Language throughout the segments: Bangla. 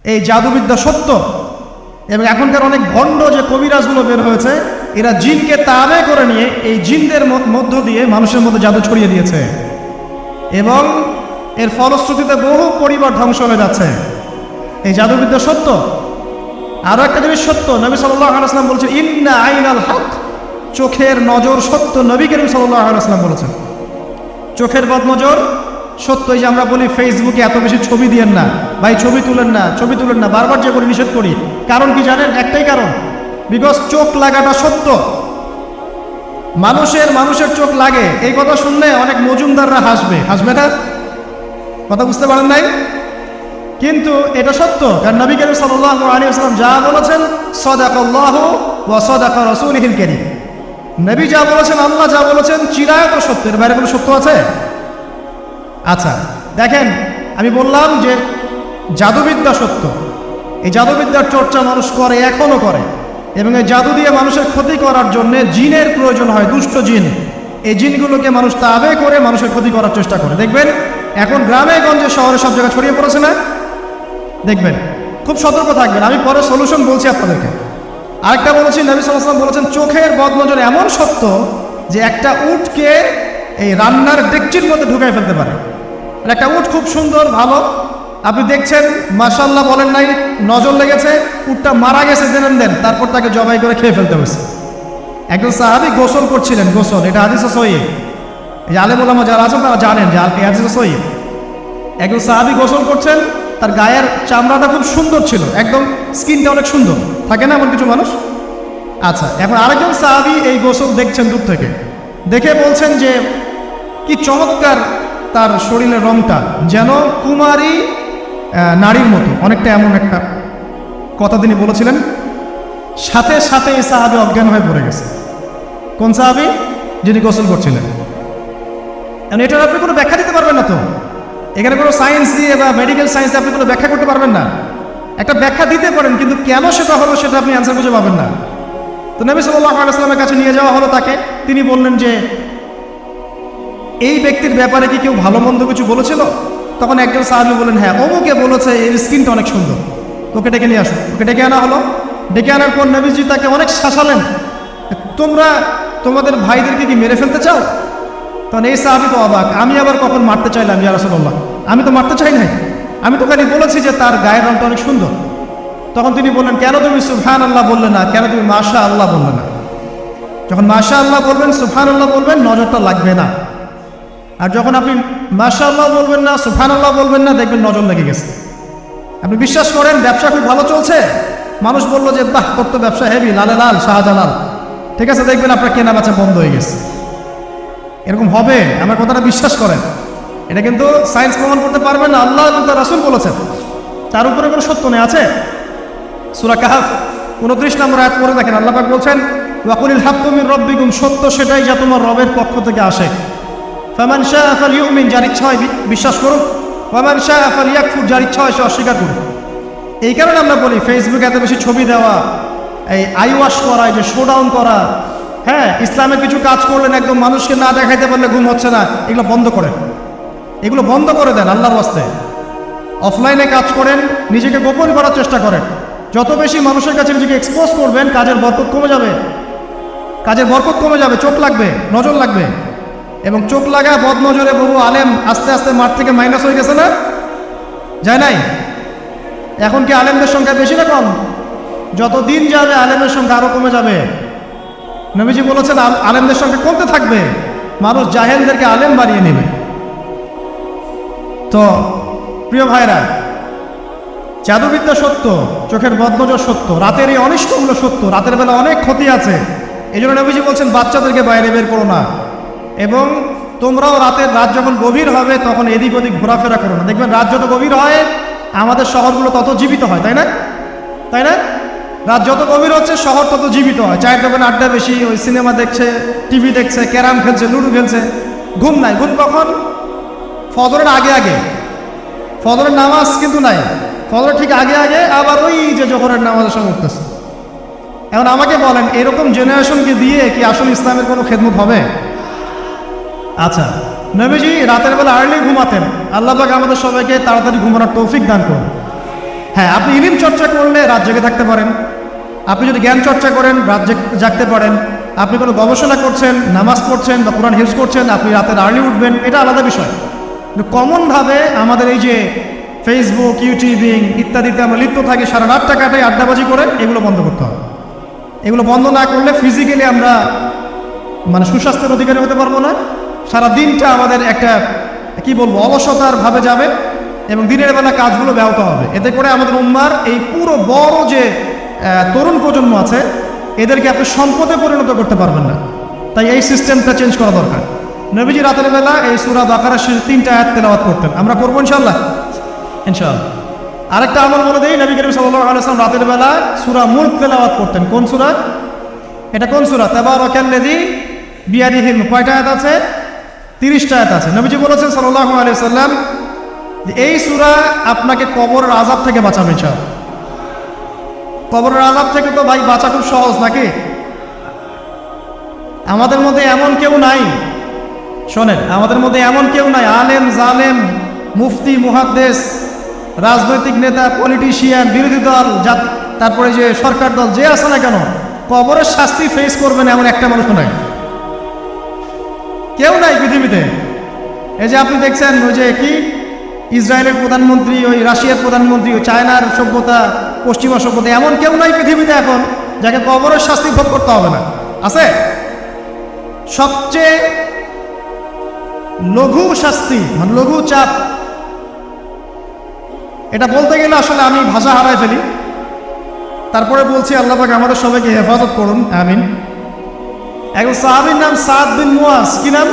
এই জাদুবিদ্যা সত্য। এবং এখনকার অনেক ভণ্ড যে কবিরাজগুলো বের হয়েছে, এরা জিনকে তাবে করে নিয়ে এই জিনদের মধ্য দিয়ে মানুষের মধ্যে জাদু ছড়িয়ে দিয়েছে, এবং এর ফলশ্রুতিতে বহু পরিবার ধ্বংস হয়ে যাচ্ছে। এই জাদুবিদ্যা সত্য। আরো একটা জিনিস সত্য, নবী সাল্লাল্লাহু আলাইহি ওয়াসাল্লাম বলেছেন ইন্না আইনাল হক, চোখের নজর সত্য। নবী করিম সাল্লাল্লাহু আলাইহি ওয়াসাল্লাম বলেছেন চোখের বদনজর সত্য। এই যে আমরা বলি ফেসবুকে এত বেশি ছবি দিয়েন না ভাই, ছবি তুলেন না, ছবি তুলেন না, বারবার যে বলি নিষেধ করি, কারণ কি জানেন? একটাই কারণ, বিকজ চোখ লাগাটা সত্য। মানুষের চোখ লাগে, এই কথা শুনলে অনেক মজুমদাররা হাসবে না? কথা বুঝতে পারেন নাই? কিন্তু এটা সত্য, কারণ নবী করিম সাল্লাল্লাহু আলাইহি ওয়াসাল্লাম যা বলেছেন সাদাকাল্লাহু ওয়া সাদাকা রাসূলুহুল কারীম, নবী যা বলেছেন, আল্লাহ যা বলেছেন চিরায়ত সত্য, এর বাইরে কোনো সত্য আছে? আচ্ছা দেখেন, আমি বললাম যে জাদুবিদ্যা সত্য। এই জাদুবিদ্যার চর্চা মানুষ করে, এখনো করে, এবং এই জাদু দিয়ে মানুষের ক্ষতি করার জন্য জিনের প্রয়োজন হয়, দুষ্ট জিন। এই জিনগুলোকে মানুষ তাবে করে মানুষের ক্ষতি করার চেষ্টা করে। দেখবেন এখন গ্রামে গঞ্জে শহরে সব জায়গায় ছড়িয়ে পড়েছে না? দেখবেন, খুব সতর্ক থাকবেন। আমি পরে সলিউশন বলছি আপনাদেরকে। আরেকটা বলেছি, নবী সাল্লাল্লাহু আলাইহি ওয়াসাল্লাম বলেছেন চোখের বদনজর এমন সত্য যে একটা উটকে এই রান্নার ডেকচির মধ্যে ঢুকাই ফেলতে পারে। একটা উট খুব সুন্দর ভালো, আপনি দেখছেন মাশাআল্লাহ বলেন নাই, নজর লেগেছে, উটটা মারা গেছে জেনে দেন, তারপর তাকে জবাই করে খেয়ে ফেলতে হয়েছে। একজন সাহাবী গোসল করছিলেন, গোসল, এটা হাদিসে সহিহ, এই আলেম ওলামা যারা আছেন তারা জানেন যে এই হাদিসে সহিহ। একজন সাহাবী গোসল করছেন, তার গায়ের চামড়াটা খুব সুন্দর ছিল, একদম স্কিনটা অনেক সুন্দর থাকে না এমন কিছু মানুষ? আচ্ছা, এখন আরেকজন সাহাবী এই গোসল দেখছেন দূর থেকে, দেখে বলছেন যে কি চমৎকার তার শরীরের রংটা, যেন কুমারী নারীর মতো, অনেকটা এমন একটা কথা তিনি বলেছিলেন। সাথে সাথে এই সাহাবী অজ্ঞান হয়ে পড়ে গেছে। কোন সাহাবী? যিনি গোসল করছিলেন। এটার আপনি কোনো ব্যাখ্যা দিতে পারবেন না তো, এখানে কোনো সায়েন্স দিয়ে বা মেডিকেল সায়েন্স দিয়ে আপনি কোনো ব্যাখ্যা করতে পারবেন না। একটা ব্যাখ্যা দিতে পারেন, কিন্তু কেন সেটা হলো সেটা আপনি অ্যান্সার খুঁজে পাবেন না। তো নবী সাল্লাল্লাহু আলাইহি ওয়াসাল্লামের কাছে নিয়ে যাওয়া হলো তাকে। তিনি বললেন যে এই ব্যক্তির ব্যাপারে কি কেউ ভালো মন্দ কিছু বলেছিল? তখন একজন সাহাবী বললেন হ্যাঁ, অমুকে বলেছে এর স্কিনটা অনেক সুন্দর, তোকে ডেকে নিয়ে আসো। ওকে ডেকে আনা হলো। ডেকে আনার পর নবীজি তাকে অনেক শাসালেন, তোমরা তোমাদের ভাইদেরকে কি মেরে ফেলতে চাও? তখন এই সাহাবী তো অবাক, আমি আবার কখন মারতে চাইলাম ইয়া রাসূলুল্লাহ? আমি তো মারতে চাই নাই, আমি তো খালি বলেছি যে তার গায়ের রংটা অনেক সুন্দর। তখন তিনি বললেন কেন তুমি সুবহানাল্লাহ বললে না, কেন তুমি মাশাআল্লাহ বললে না? যখন মাশাআল্লাহ বলবেন, সুবহানাল্লাহ বলবেন, নজরটা লাগবে না। আর যখন আপনি মাশাআল্লাহ বলবেন না, সুবহানাল্লাহ বলবেন না, দেখবেন নজর লেগে গেছে। আপনি বিশ্বাস করেন ব্যবসা খুব ভালো চলছে, মানুষ বললো যে বাহ তোর তো ব্যবসা হেভি, লালে লাল শাহজালাল, ঠিক আছে, দেখবেন আপনার কেনা বেচা বন্ধ হয়ে গেছে। এরকম হবে, আমার কথাটা বিশ্বাস করেন। এটা কিন্তু সায়েন্স প্রমাণ করতে পারবে না, আল্লাহ এবং তার রাসূল বলেছেন, তার উপরে কোনো সত্য নেই। আছে সূরা কাহফ 29 নম্বর আয়াত পড়ে দেখেন, আল্লাহ পাক বলছেন ওয়াকুলিল হাক্কু মির রাব্বিকুম, সত্য সেটাই যা তোমার রবের পক্ষ থেকে আসে। ফামান শাআ ফালইউমিন, যার ইচ্ছা হয় বিশ্বাস করুক, ওয়ামান শাআ ফালইয়াকফুর, যার ইচ্ছা হয় সে অস্বীকার করুক। এই কারণে আমরা বলি ফেসবুকে এত বেশি ছবি দেওয়া, এই আইওয়াশ করা, এই যে শোডাউন করা, হ্যাঁ ইসলামের কিছু কাজ করলেন একদম মানুষকে না দেখাইতে পারলে ঘুম হচ্ছে না, এগুলো বন্ধ করেন, এগুলো বন্ধ করে দেন আল্লাহর ওয়াস্তে। অফলাইনে কাজ করেন, নিজেকে গোপন করার চেষ্টা করেন। যত বেশি মানুষের কাছে নিজেকে এক্সপোজ করবেন, কাজের বরকত কমে যাবে, কাজের বরকত কমে যাবে, চোখ লাগবে, নজর লাগবে। এবং চোখ লাগা বদনজরে বহু আলেম আস্তে আস্তে মাঠ থেকে মাইনাস হয়ে গেছে না? যায় নাই? এখন কি আলেমদের সংখ্যা বেশি না কম? যত দিন যাবে আলেমের সংখ্যা আরো কমে যাবে। নবীজি বলেছেন আলেমদের সংখ্যা কমতে থাকবে, মানুষ জাহেলদেরকে আলেম বানিয়ে নেবে। তো প্রিয় ভাইরা, জাদুবিদ্যা সত্য, চোখের বদনজর সত্য, রাতের এই অনিষ্টগুলো সত্য, রাতের বেলা অনেক ক্ষতি আছে। এই জন্য নবীজি বলছেন বাচ্চাদেরকে বাইরে বের করো না, এবং তোমরাও রাত যখন গভীর হবে তখন এদিক ওদিক ঘোরাফেরা করো না। দেখবেন রাত যত গভীর হয় আমাদের শহরগুলো তত জীবিত হয়, তাই না? তাই না? রাত যত গভীর হচ্ছে শহর তত জীবিত হয়। চায়ের দোকানে আড্ডা বেশি, ওই সিনেমা দেখছে, টিভি দেখছে, ক্যারাম খেলছে, লুডো খেলছে, ঘুম নাই। ঘুম কখন? ফজরের আগে আগে। ফজরের নামাজ কিন্তু নাই, ফজরের ঠিক আগে আগে, আবার ওই যে জোহরের নামাজের সময় উঠতেছে। এখন আমাকে বলেন এরকম জেনারেশনকে দিয়ে কি আসলে ইসলামের কোনো খেদমত হবে? আচ্ছা, নবীজি রাতের বেলা আর্লি ঘুমাতেন, আল্লাহ পাক আমাদের সবাইকে তাড়াতাড়ি ঘুমানোর তৌফিক দান করুন। হ্যাঁ, আপনি ইলম চর্চা করলে রাত জেগে থাকতে পারেন, আপনি যদি জ্ঞান চর্চা করেন রাত জাগতে পারেন, আপনি কোনো গবেষণা করছেন, নামাজ পড়ছেন বা কোরআন হিফজ করছেন, আপনি রাতের আর্লি উঠবেন, এটা আলাদা বিষয়। কিন্তু কমনভাবে আমাদের এই যে ফেসবুক, ইউটিউবিং ইত্যাদিতে আমরা লিপ্ত থাকি, সারা রাতটা কাটাই আড্ডাবাজি করে, এগুলো বন্ধ করতে হবে। এগুলো বন্ধ না করলে ফিজিক্যালি আমরা মানে সুস্বাস্থ্যের অধিকারী হতে পারবো না। সারা দিনটা আমাদের একটা কি বলবো অলসতার ভাবে যাবে এবং দিনের বেলা কাজগুলো ব্যাহত হবে। এতে করে আমাদের উম্মার এই পুরো বড় যে তরুণ প্রজন্ম আছে এদেরকে আপনি সম্পদে পরিণত করতে পারবেন না। তাই এই সিস্টেমটা চেঞ্জ করা দরকার। নবীজি রাতের বেলা এই সূরা বাকারার 3টা আয়াত তেলাওয়াত করতেন, আমরা করবো ইনশাআল্লাহ। ইনশাআল্লাহ আরেকটা আমল বলে দেই, নবী করিম সাল্লাল্লাহু আলাইহি ওয়াসাল্লাম রাতের বেলা সূরা মুলক তেলাওয়াত করতেন। কোন সূরা এটা? কোন সূরা? তাবারাকাল্লাযী বিয়াদিহিল মুলক। কয়টা আয়াত আছে? 30টা আয়াত আছে। নবীজি বলেছেন সাল্লাল্লাহু আলাইহি ওয়াসাল্লাম যে এই সূরা আপনাকে কবরের আযাব থেকে বাঁচাবে ইনশাআল্লাহ। কবরের আযাব থেকে তো ভাই বাঁচা খুব সহজ নাকি? আমাদের মধ্যে এমন কেউ নাই, শোনেন, আমাদের মধ্যে এমন কেউ নাই আলেম জালেম মুফতি মুহাদ্দিস রাজনৈতিক নেতা পলিটিশিয়ান বিরোধী দল তারপরে যে সরকার দল যে আছে না কেন কবরের শাস্তি ফেস করবেন এমন একটা মানুষ নাই, কেউ নাই পৃথিবীতে। এই যে আপনি দেখছেন ওই যে কি ইসরায়েলের প্রধানমন্ত্রী, ওই রাশিয়ার প্রধানমন্ত্রী, ওই চায়নার সভ্যতা, পশ্চিমা সভ্যতা, এমন কেউ নাই পৃথিবীতে এখন যাকে কবরের শাস্তি ভোগ করতে হবে না। আছে? সবচেয়ে লঘু শাস্তি মানে লঘু চাপ, এটা বলতে গেলে আসলে আমি ভাষা হারাই ফেলি, তারপরে বলছি আল্লাহ পাক আমাদের সবাইকে হেফাজত করুন, আমিন। একজন সাহাবীর নাম সাদ বিন মুয়াজ। কি নাম?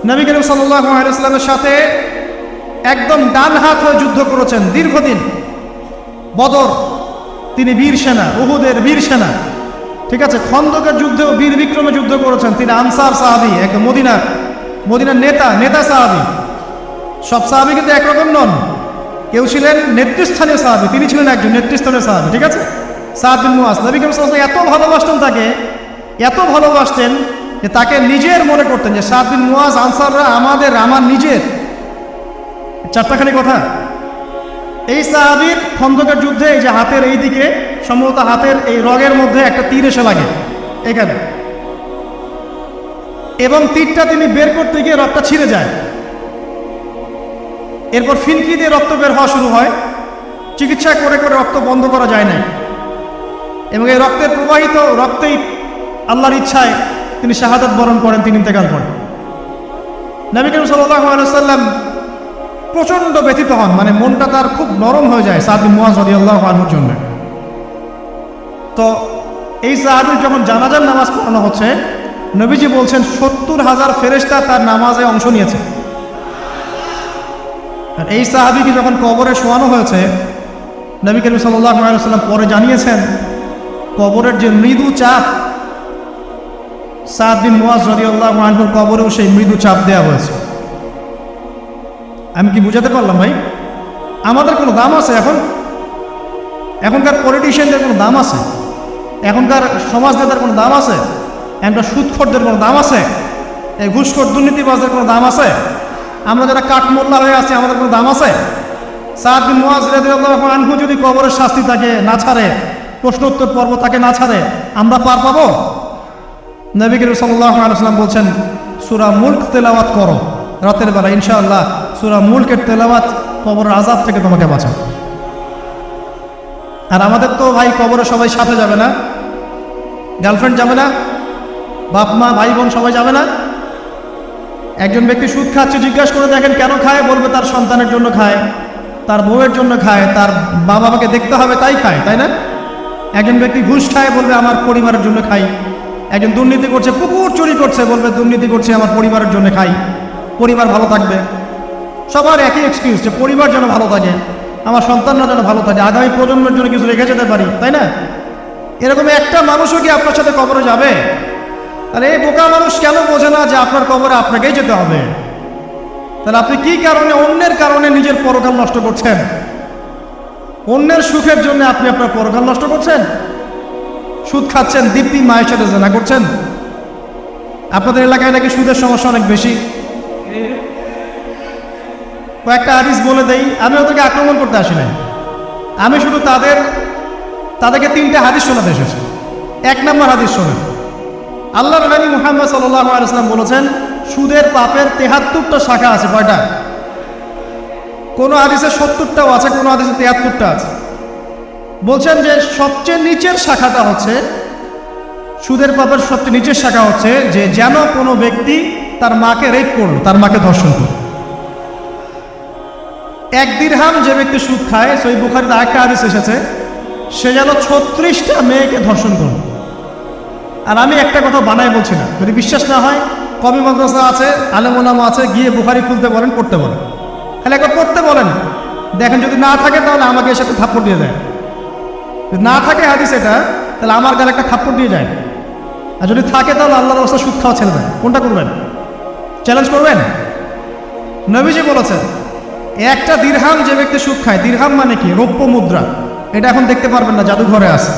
নবী করিম সাল্লাল্লাহু আলাইহি ওয়াসাল্লামের সাথে একদম ডান হাত হয়ে যুদ্ধ করেছেন দীর্ঘদিন। বদর তিনি বীর সেনা, উহুদের বীর সেনা, ঠিক আছে। খন্দকের যুদ্ধেও বীর বিক্রমে যুদ্ধ করেছেন। তিনি আনসার সাহাবী, একদম মদিনার নেতা সাহাবী। সব সাহাবী কিন্তু একরকম নন, কেউ ছিলেন নেতৃস্থানীয় সাহাবী, তিনি ছিলেন একজন নেতৃস্থানীয় সাহাবী, ঠিক আছে। সাদ বিন মুয়াজ নবী করিম সাল্লাল্লাহু আলাইহি ওয়াসাল্লাম এত ভালোবাসতেন তাকে, এত ভালোবাসতেন যে তাকে নিজের মনে করতেন যে সাদ বিন মুয়াজ আনসাররা আমার নিজের। চারটাখানি কথা। এই সাহাবীর খন্দকের যুদ্ধে এই যে হাতের এই দিকে সম্ভবত হাতের এই রগের মধ্যে একটা তীর এসে লাগে এখানে, এবং তীরটা তিনি বের করতে গিয়ে রক্তটা ছিঁড়ে যায়। এরপর ফিনকি দিয়ে রক্ত বের হওয়া শুরু হয়। চিকিৎসা করে করে রক্ত বন্ধ করা যায় না, এবং এই রক্তের প্রবাহিত রক্তেই আল্লাহর ইচ্ছায় তিনি শাহাদাত বরণ করেন, তিনি ইন্তেকাল করেন। নবী করিম সাল্লাল্লাহু আলাইহি ওয়াসাল্লাম প্রচণ্ড ব্যথিত হন, মানে মনটা তার খুব নরম হয়ে যায় সাদ বিন মুয়াজ রাদিয়াল্লাহু আনহুর জন্য। তো এই সাহাবীর যখন জানাজার নামাজ পড়ানো হচ্ছে, নবীজি বলছেন 70,000 ফেরেশতা তার নামাজে অংশ নিয়েছে। আর এই সাহাবীকে যখন কবরে শোয়ানো হয়েছে, নবী করিম সাল্লাল্লাহু আলাইহি ওয়াসাল্লাম পরে জানিয়েছেন কবরের যে মৃদু চাপ, সাদ বিন মুয়াজ রাদিয়াল্লাহু আনহুর কবরেও সেই মৃদু চাপ দেওয়া হয়েছে। আমি কি বুঝাতে পারলাম ভাই? আমাদের কোনো দাম আছে এখনকার পলিটিশিয়ানদের কোনো দাম আছে? এখনকার সমাজ নেতার কোনো দাম আছে? এখনকার সুদখোরদের কোনো দাম আছে? এই ঘুষখোর দুর্নীতিবাজদের কোনো দাম আছে? আমরা যারা কাঠমোল্লা হয়ে আছি আমাদের কোনো দাম আছে? সাদ বিন মুয়াজ রাদিয়াল্লাহু আনহু যদি কবরের শাস্তি তাকে না ছাড়ে, প্রশ্নোত্তর পর্ব তাকে না ছাড়ে, আমরা পার পাবো? নবী করিম সাল্লাল্লাহু আলাইহি ওয়াসাল্লাম বলছেন সূরা মুলক তেলাওয়াত করো রাতের বেলা, ইনশাআল্লাহ সূরা মুলকের তেলাওয়াত কবরের আযাব থেকে তোমাকে বাঁচাবে। আর আমাদের তো ভাই কবরে সবাই সাথে যাবে না, গার্লফ্রেন্ড যাবে না, বাপ মা ভাই বোন সবাই যাবে না। একজন ব্যক্তি সুদ খাচ্ছে, জিজ্ঞাসা করে দেখেন কেন খায়, বলবে তার সন্তানের জন্য খায়, তার বউয়ের জন্য খায়, তার বাবা মাকে দেখতে হবে তাই খায়, তাই না? একজন ব্যক্তি ঘুষ খায়, বলবে আমার পরিবারের জন্য খাই। একজন দুর্নীতি করছে, পুকুর চুরি করছে, বলবে দুর্নীতি করছে আমার পরিবারের জন্য খাই, পরিবার ভালো থাকবে। সবার একই এক্সকিউজ যে পরিবার যেন ভালো থাকে, আমার সন্তানরা যেন ভালো থাকে, আগামী প্রজন্মের জন্য কিছু রেখে যেতে পারি, তাই না? এরকম একটা মানুষও কি আপনার সাথে কবরে যাবে? তাহলে এই বোকা মানুষ কেন বোঝে না যে আপনার কবরে আপনাকেই যেতে হবে? তাহলে আপনি কি কারণে অন্যের কারণে নিজের পরকাল নষ্ট করছেন? অন্যের সুখের জন্য আপনি আপনার পরকাল নষ্ট করছেন। সুদ খাচ্ছেন, দীপ্তি মায়ের সাথে জেনা করছেন। আপনাদের এলাকায় নাকি সুদের সমস্যা অনেক বেশি। কয়েকটা হাদিস বলে দেই, আমি ওদেরকে আক্রমণ করতে আসি নাই। আমি শুধু তাদেরকে 3টে হাদিস শোনাতে এসেছি। 1 নম্বর হাদিস শোনেন। আল্লাহর নবী মুহাম্মদ সাল্লাল্লাহু আলাইহি ওয়াসাল্লাম বলেছেন, সুদের পাপের 73টা শাখা আছে। কয়টা? কোন হাদিসে 70টাও আছে, কোন হাদিসে 73টা আছে। বলছেন যে সবচেয়ে নিচের শাখাটা হচ্ছে, সুদের পাপের সবচেয়ে নিচের শাখা হচ্ছে যে যেন কোনো ব্যক্তি তার মাকে রেপ করলো, তার মাকে ধর্ষণ করল। 1 দিরহাম যে ব্যক্তি সুদ খায়, সহিহ বুখারীতে আরেকটা হাদিস এসেছে, সে যেন 36টা মেয়েকে ধর্ষণ করল। আর আমি একটা কথা বানাই বলছি না, যদি বিশ্বাস না হয় কবি মাদ্রাসা আছে, আলেম ওলামা আছে, গিয়ে বুখারী খুলতে বলেন, পড়তে বলেন, খালি একবার পড়তে বলেন, দেখেন যদি না থাকে তাহলে আমাকে এর সাথে থাপ্পড় দিয়ে দেয়। যদি না থাকে হাদিস এটা, তাহলে আমার গালে একটা থাপ্পড় দিয়ে যায়। আর যদি থাকে তাহলে আল্লাহর রাস্তায় সুদ খাওয়া ছেড়ে দেন। কোনটা করবেন? চ্যালেঞ্জ করবেন? নবীজি বলেছেন, 1টা দিরহাম যে ব্যক্তি সুদ খায়, দিরহাম মানে কি? রৌপ্য মুদ্রা। এটা এখন দেখতে পারবেন না, জাদুঘরে আছে।